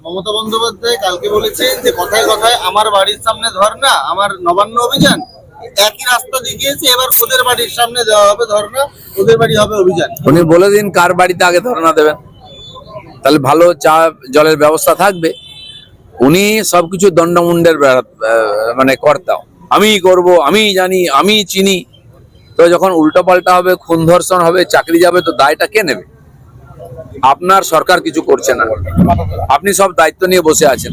মমতা বন্দ্যোপাধ্যায় কালকে বলেছেন যে কথায় কথায় আমার বাড়ির সামনে ধর্ণা, আমার নবান্ন অভিযান একই রাস্তা দেখিয়েছে, এবার ওদের বাড়ির সামনে দেওয়া হবে ধর্ণা, ওদের বাড়ি হবে অভিযান। উনি বলে দিন কার বাড়িতে আগে ধর্ণা দেবেন, তাহলে ভালো চা জলের ব্যবস্থা থাকবে। উনি সবকিছু দণ্ডমুণ্ডের মানে কর্তা, আমি করব, আমি জানি, আমি চিনি। তো যখন উল্টো পাল্টা হবে, খুন ধর্ষণ হবে, চাকরি যাবে, তো দায়টা কে নেবে? আপনার সরকার কিছু করছে না, আপনি সব দায়িত্ব নিয়ে বসে আছেন,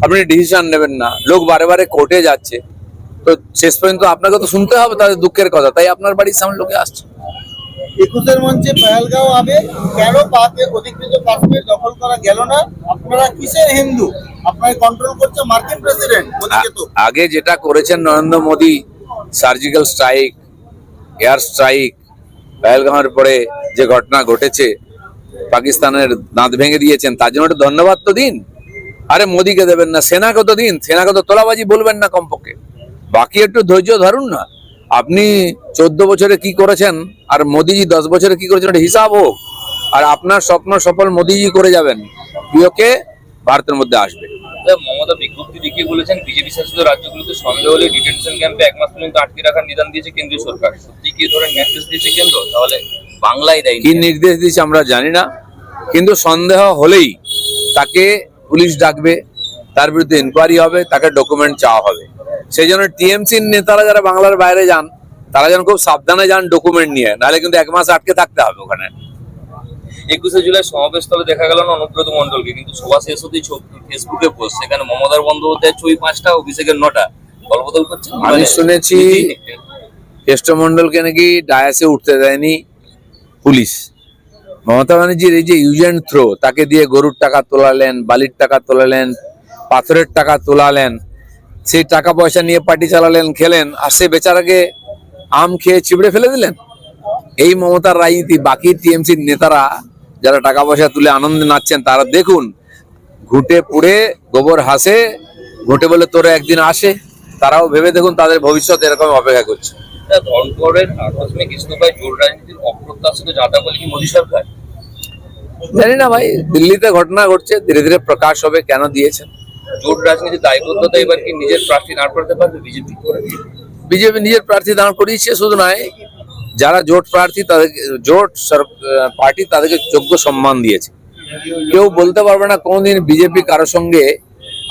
আপনি ডিসিশন নেবেন না, লোক বারে বারে কোর্টে যাচ্ছে, তো শেষ পর্যন্ত আপনাকে তো শুনতে হবে তাদের দুঃখের কথা, তাই আপনার বাড়ির সামনে লোকে আসছে। 21-এর মঞ্চে পেহেলগাঁও আবেগ, কেন পাকে অধিকৃত কাশ্মীর দখল করা গেল না? আপনারা কিসের হিন্দু? আপনাকে কন্ট্রোল করছে মার্কিন প্রেসিডেন্ট। আগে যেটা করেছেন Narendra Modi, surgical strike, air strike, পেহেলগাঁওয়ের পরে যে ঘটনা ঘটেছে, পাকিস্তানের দাঁত ভেঙে দিয়েছেন, তার জন্য একটা ধন্যবাদ তো দিন। আরে মোদীকে দেবেন না, সেনাকে তো দিন, সেনাকে তো তোলাবাজি বলবেন না কমপক্ষে, বাকি একটু ধৈর্য ধরুন না। আপনি 14 বছরে কি করেছেন আর মোদীজি 10 বছরে কি করেছেন, একটা হিসাব হোক। আর আপনার স্বপ্ন সফল মোদীজি করে যাবেন, প্রিয়কে ভারতের মধ্যে আসবে। মমতা বিজ্ঞপ্তি দেখিয়ে বলেছেন বিজেপি শাসিত রাজ্যগুলোতে সন্দেহ হলে ডিটেনশন ক্যাম্পে 1 মাস পর্যন্ত আটকে রাখার নির্দেশ দিয়েছে কেন্দ্রীয় সরকার। সত্যি কি ধরনের নির্দেশ দিয়েছে কেন্দ্র? তাহলে বাংলায় দেয়নি, কি নির্দেশ দিয়েছে আমরা জানি না, কিন্তু সন্দেহ হলেই তাকে পুলিশ ডাকবে, তার বিরুদ্ধে ইনকোয়ারি হবে, তাকে ডকুমেন্ট চাওয়া হবে। সেই জন্য টিএমসির নেতারা যারা বাংলার বাইরে যান, তারা যেন খুব সাবধানে যান ডকুমেন্ট নিয়ে, নাহলে কিন্তু 1 মাস আটকে থাকতে হবে ওখানে। 21শে জুলাই সমাবেশস্থলে দেখা গেল না অনুব্রত মন্ডলকে, কিন্তু সভা শেষ হতেই ফেসবুকে পোস্ট, সেখানে মমতার বন্দ্যোপাধ্যায়ের ছবি 5টা, অভিষেকের 9টা, দলবদল করছে। আমি শুনেছি কেষ্টমন্ডলকে নাকি ডায়াসে উঠতে দেয়নি পুলিশ। মমতা ব্যানার্জির এই যে ইউজ অ্যান্ড থ্রো, তাকে দিয়ে গরুর টাকা তোলালেন, বালির টাকা তোলালেন, পাথরের টাকা তোলালেন, সেই টাকা পয়সা নিয়ে পার্টি চালালেন, খেলেন, আর সে বেচারাকে আম খেয়ে চিবড়ে ফেলে দিলেন। এই মমতার রাজনীতি। বাকি টিএমসির নেতারা যারা টাকা পয়সা তুলে আনন্দে নাচছেন, তারা দেখুন ঘুটে পুড়ে গোবর হাসে, ঘুটে বলে তোরা একদিন আসে, তারাও ভেবে দেখুন তাদের ভবিষ্যৎ এরকম অপেক্ষা করছে। ধনখড়ের আকস্মিক ইস্তফায় জোট রাজনীতির অপ্রত্যাশিত ঝাঁটা বলে কি মোদী সরকার? জানি না ভাই, দিল্লিতে ঘটনা ঘটছে, ধীরে ধীরে প্রকাশ হবে কেন দিয়েছেন। জোট রাজনীতির দায়বদ্ধতা এবার কি নিজের প্রার্থী দাঁড় করাতে পারবে বিজেপি? বিজেপি নিজের প্রার্থী দাঁড় করিয়েছে, শুধু নয়, যারা জোট প্রার্থী তাদেরকে, জোট পার্টি তাদেরকে যোগ্য সম্মান দিয়েছে। কেউ বলতে পারবে না কোনদিন বিজেপি কারো সঙ্গে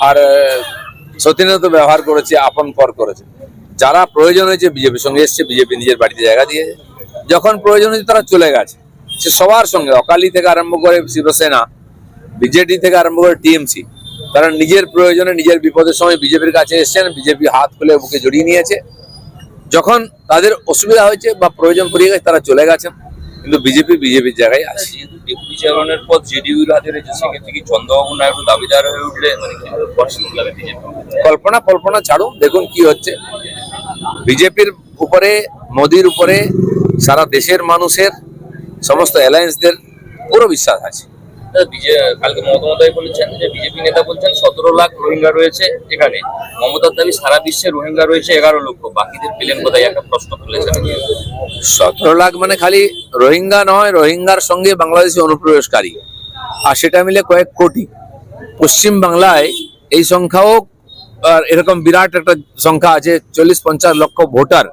আর সতীনত ব্যবহার করেছে, আপন পর করেছে। যারা প্রয়োজন হয়েছে বিজেপির সঙ্গে এসছে, বিজেপি নিজের বাড়িতে জায়গা দিয়েছে, যখন প্রয়োজন হয়েছে তারা চলে গেছে। সে সবার সঙ্গে, অকালি থেকে আরম্ভ করে শিবসেনা, বিজেডি থেকে আরম্ভ করে টিএমসি, তারা নিজের প্রয়োজনে নিজের বিপদের সময় বিজেপির কাছে এসছেন, বিজেপি হাত খুলে বুকে জড়িয়ে নিয়েছে। যখন তাদের অসুবিধা হয়েছে বা প্রয়োজন পড়িয়ে গেছে, তারা চলে গেছেন, কিন্তু বিজেপি বিজেপির জায়গায় আছে। যেহেতু ডেপুটি চেয়ারম্যানের পদ জেডিইউর হাতে রয়েছে, সেক্ষেত্রে কি চন্দ্রবাবু নাইডু দাবিদার হয়ে উঠলে মানে বিজেপি? কল্পনা ছাড়ুন, দেখুন কি হচ্ছে। বিজেপির উপরে, মোদির উপরে সারা দেশের মানুষের, সমস্ত অ্যালায়েন্সদের পুরো বিশ্বাস আছে। কালকে মমতা বন্দ্যোপাধ্যায় বলেছেন যে বিজেপি নেতা বলছেন 17 লাখ রোহিঙ্গা রয়েছে এখানে, মমতার দাবি সারা বিশ্বে রোহিঙ্গা রয়েছে 11 লক্ষ, বাকিদের পেলেন কোথায়, একটা প্রশ্ন তুলেছেন। 17 লাখ মানে খালি রোহিঙ্গা নয়, রোহিঙ্গার সঙ্গে বাংলাদেশি অনুপ্রবেশকারী, আর সেটা মিলে কয়েক কোটি। পশ্চিম বাংলায় এই সংখ্যাও আর এরকম বিরাট একটা সংখ্যা আছে, 40-50 লক্ষ ভোটার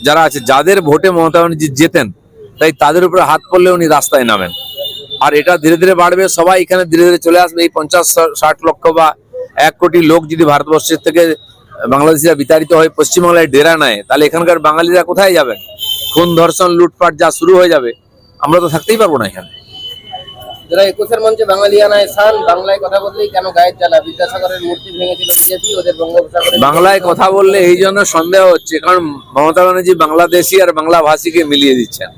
যারা আছে, যাদের ভোটে মমতা ব্যানার্জি জেতেন, তাই তাদের উপরে হাত পড়লে উনি রাস্তায় নামেন। আর এটা ধীরে ধীরে বাড়বে, সবাই এখানে ধীরে ধীরে চলে আসবে। এই 50-60 লক্ষ বা 1 কোটি লোক যদি ভারতবর্ষের থেকে বাংলাদেশিরা বিতাড়িত হয়ে পশ্চিমবাংলায় ডেরা নেয়, তাহলে এখানকার বাঙালিরা কোথায় যাবেন? খুন, ধর্ষণ, লুটপাট যা শুরু হয়ে যাবে, আমরা তো থাকতেই পারবো না এখানে। যারা 21-এর মঞ্চে বাঙালিয়ানায় সান, বাংলায় কথা বললেই কেন গায়ের জ্বালা? বিদ্যাসাগরের মূর্তি ভেঙেছিল বিজেপি, ওদের বঙ্গোপসাগরে বাংলায় কথা বললে এই জন্য সন্দেহ হচ্ছে, কারণ মমতা ব্যানার্জি বাংলাদেশি আর বাংলা ভাষীকে মিলিয়ে দিচ্ছেন।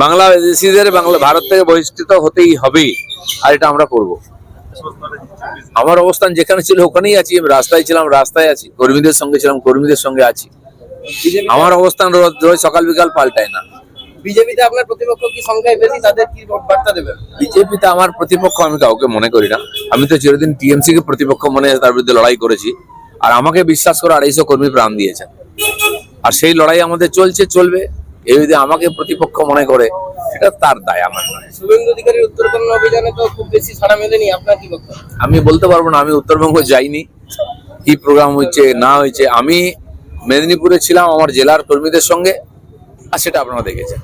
বাংলাদেশিদের ভারত থেকে বহিষ্কৃত হতেই হবে, আর এটা আমরা করব। আমার অবস্থান যেখানে ছিল ওখানেই আছি, আমি রাস্তায় ছিলাম, রাস্তায় আছি, কর্মীদের সঙ্গে ছিলাম, কর্মীদের সঙ্গে আছি। আমার অবস্থান রোজ সকাল বিকাল পাল্টায় না। বিজেপিতে আপনার প্রতিপক্ষ কি সংখ্যায় বেশি, তাদের কি বার্তা দেবেন? বিজেপিতে আমার প্রতিপক্ষ আমি কাউকে মনে করি না। আমি তো চিরদিন টিএমসি কে প্রতিপক্ষ মনে তার বিরুদ্ধে লড়াই করেছি, আর আমাকে বিশ্বাস করে 250 কর্মী প্রাণ দিয়েছেন, আর সেই লড়াই আমাদের চলবে। এ যদি আমাকে প্রতিপক্ষ মনে করে সেটা তার দায়, আমার নয়। শুভেন্দু অধিকারীর উত্তরকন্যা অভিযানে তো খুব বেশি সাড়া মেলেনি, আপনার কি বক্তব্য? আমি বলতে পারবো না, আমি উত্তরবঙ্গ যাইনি, কি প্রোগ্রাম হচ্ছে না হয়েছে। আমি মেদিনীপুরে ছিলাম আমার জেলার কর্মীদের সঙ্গে, আর সেটা আপনারা দেখেছেন।